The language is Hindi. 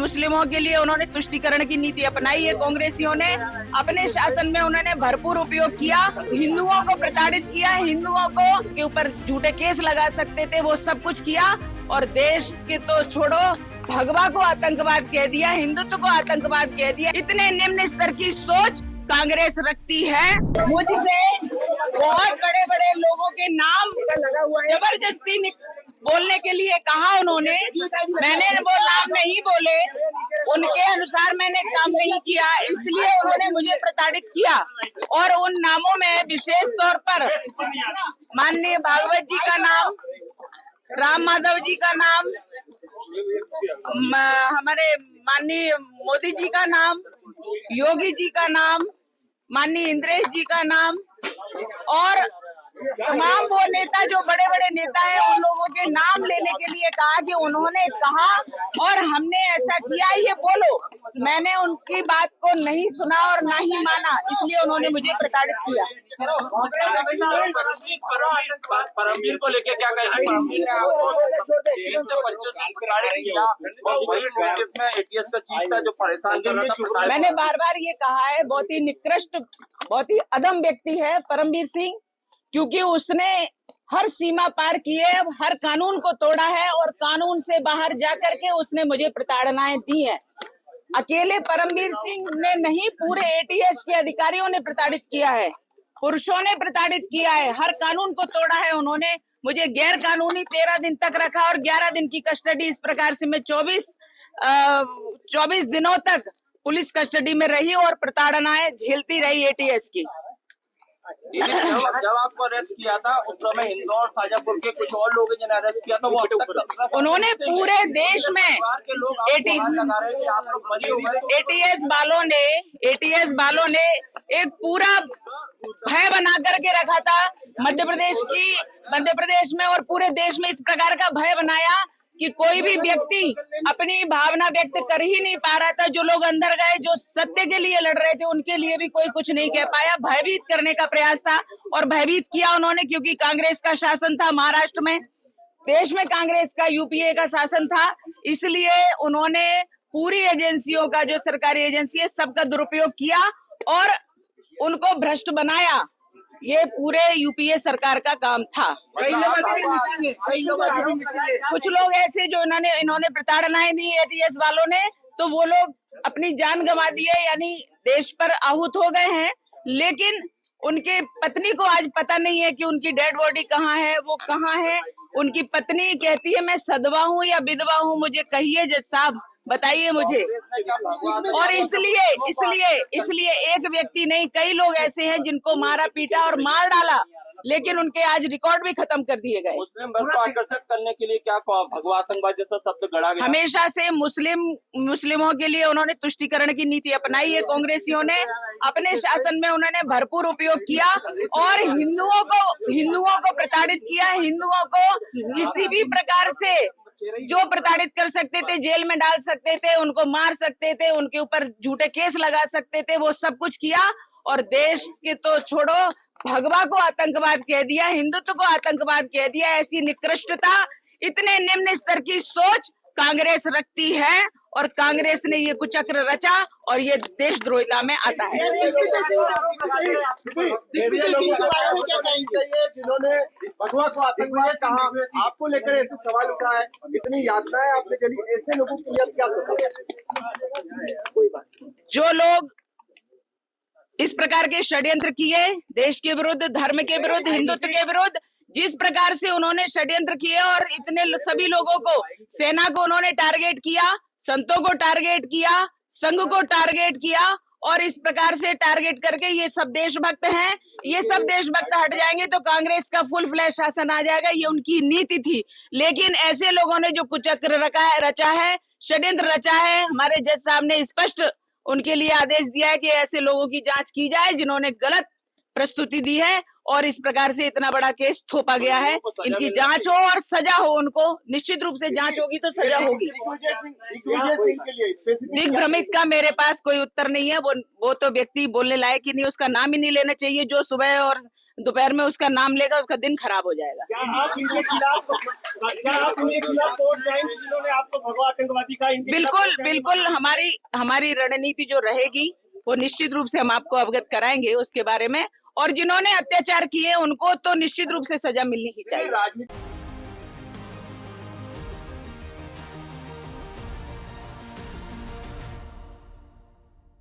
मुस्लिमों के लिए उन्होंने तुष्टीकरण की नीति अपनाई है। कांग्रेसियों ने अपने शासन में उन्होंने भरपूर उपयोग किया, हिंदुओं को प्रताड़ित किया, हिंदुओं को के ऊपर झूठे केस लगा सकते थे वो सब कुछ किया, और देश के तो छोड़ो भगवा को आतंकवाद कह दिया, हिंदुत्व को आतंकवाद कह दिया। इतने निम्न स्तर की सोच कांग्रेस रखती है। मुझसे बहुत बड़े बड़े लोगों के नाम जबरदस्ती बोलने के लिए कहा उन्होंने, मैंने वो नाम नहीं बोले, उनके अनुसार मैंने काम नहीं किया, इसलिए उन्होंने मुझे प्रताड़ित किया। और उन नामों में विशेष तौर पर माननीय भागवत जी का नाम, राम माधव जी का नाम, हमारे माननीय मोदी जी का नाम, योगी जी का नाम, माननीय इंद्रेश जी का नाम, और तमाम वो नेता जो बड़े बड़े नेता हैं उन लोगों के नाम लेने के लिए कहा कि उन्होंने कहा और हमने ऐसा किया, ये बोलो। मैंने उनकी बात को नहीं सुना और ना ही माना, इसलिए उन्होंने मुझे प्रताड़ित किया। परमवीर को लेके क्या कहेंगे? परमवीर ने आपको 20 से 25 दिन प्रताड़ित किया और वही नोटिस में एटीएस का चीफ था जो परेशान कर रहा था। मैंने बार बार ये कहा है, बहुत ही निकृष्ट, बहुत ही अधम व्यक्ति है परमवीर सिंह, क्योंकि उसने हर सीमा पार की है, हर कानून को तोड़ा है और कानून से बाहर जाकर के उसने मुझे प्रताड़नाएं दी हैं। अकेले परमवीर सिंह ने नहीं, पूरे एटीएस के अधिकारियों ने प्रताड़ित किया है, पुरुषों ने प्रताड़ित किया है, हर कानून को तोड़ा है उन्होंने। मुझे गैर कानूनी 13 दिन तक रखा और 11 दिन की कस्टडी, इस प्रकार से मैं 24 दिनों तक पुलिस कस्टडी में रही और प्रताड़नाएं झेलती रही एटीएस की। जब आपको अरेस्ट किया था उस समय इंदौर, शाजापुर के कुछ और लोग जिन्हें अरेस्ट किया था वो अब तक उन्होंने पूरे देश में एटीएस वालों ने एक पूरा भय बना करके रखा था मध्य प्रदेश में और पूरे देश में। इस प्रकार का भय बनाया कि कोई भी व्यक्ति अपनी भावना व्यक्त कर ही नहीं पा रहा था। जो लोग अंदर गए, जो सत्य के लिए लड़ रहे थे, उनके लिए भी कोई कुछ नहीं कह पाया। भयभीत करने का प्रयास था और भयभीत किया उन्होंने, क्योंकि कांग्रेस का शासन था महाराष्ट्र में, देश में कांग्रेस का यूपीए का शासन था, इसलिए उन्होंने पूरी एजेंसियों का, जो सरकारी एजेंसी है, सबका दुरुपयोग किया और उनको भ्रष्ट बनाया। ये पूरे यूपीए सरकार का काम था। कुछ लोग ऐसे जो इन्होंने प्रताड़नाएं दी एटीएस वालों ने, तो वो लोग अपनी जान गंवा दिए, यानी देश पर आहूत हो गए हैं। लेकिन उनके पत्नी को आज पता नहीं है कि उनकी डेड बॉडी कहाँ है, वो कहाँ है। उनकी पत्नी कहती है मैं सदवा हूँ या विधवा हूँ, मुझे कहिए जज साहब, बताइए मुझे। और इसलिए एक व्यक्ति नहीं, कई लोग ऐसे हैं जिनको मारा पीटा और मार डाला, लेकिन उनके आज रिकॉर्ड भी खत्म कर दिए गए। मुस्लिम वर्ग को आकर्षित करने के लिए क्या भगवा आतंकवाद जैसा शब्द गढ़ा गया? हमेशा से मुस्लिमों के लिए उन्होंने तुष्टीकरण की नीति अपनाई है। कांग्रेसियों ने अपने शासन में उन्होंने भरपूर उपयोग किया और हिंदुओं को प्रताड़ित किया, हिंदुओं को किसी भी प्रकार से जो प्रताड़ित कर सकते थे, जेल में डाल सकते थे, उनको मार सकते थे, उनके ऊपर झूठे केस लगा सकते थे, वो सब कुछ किया। और देश के तो छोड़ो भगवा को आतंकवाद कह दिया, हिंदुत्व को आतंकवाद कह दिया। ऐसी निकृष्टता, इतने निम्न स्तर की सोच कांग्रेस रखती है और कांग्रेस ने ये कुचक्र रचा और ये देशद्रोहिता में आता है। जिन्होंने भगवा को आतंकवाद कहा, आपको लेकर ऐसे सवाल उठा है, इतनी यातनाएं आपने चली, ऐसे लोगों के लिए क्या समझ? कोई बात, जो लोग इस प्रकार के षड्यंत्र किए, देश के विरुद्ध, धर्म के विरुद्ध, हिंदुत्व के विरुद्ध, जिस प्रकार से उन्होंने षड्यंत्र किए और इतने सभी लोगों को, सेना को उन्होंने टारगेट किया, संतों को टारगेट किया, संघ को टारगेट किया और इस प्रकार से टारगेट करके ये सब देशभक्त हैं। ये सब देशभक्त हट जाएंगे तो कांग्रेस का फुल फ्लैश शासन आ जाएगा, ये उनकी नीति थी। लेकिन ऐसे लोगों ने जो कुचक्र रचा है, षड्यंत्र रचा है, हमारे जज साहब ने स्पष्ट उनके लिए आदेश दिया है कि ऐसे लोगों की जांच की जाए जिन्होंने गलत प्रस्तुति दी है और इस प्रकार से इतना बड़ा केस थोपा गया है। इनकी जांच हो और सजा हो, उनको निश्चित रूप से जांच होगी तो सजा होगी। दिग्भ्रमित का मेरे पास कोई उत्तर नहीं है, वो तो व्यक्ति बोलने लायक ही नहीं, उसका नाम ही नहीं लेना चाहिए। जो सुबह और दोपहर में उसका नाम लेगा, उसका दिन खराब हो जाएगा। क्या आप इनके खिलाफ वोट जाएंगे जिन्होंने आपको भगवा आतंकवादी कहा? बिल्कुल बिल्कुल, हमारी रणनीति जो रहेगी वो निश्चित रूप से हम आपको अवगत कराएंगे उसके बारे में, और जिन्होंने अत्याचार किए उनको तो निश्चित रूप से सजा मिलनी ही चाहिए। राजनीति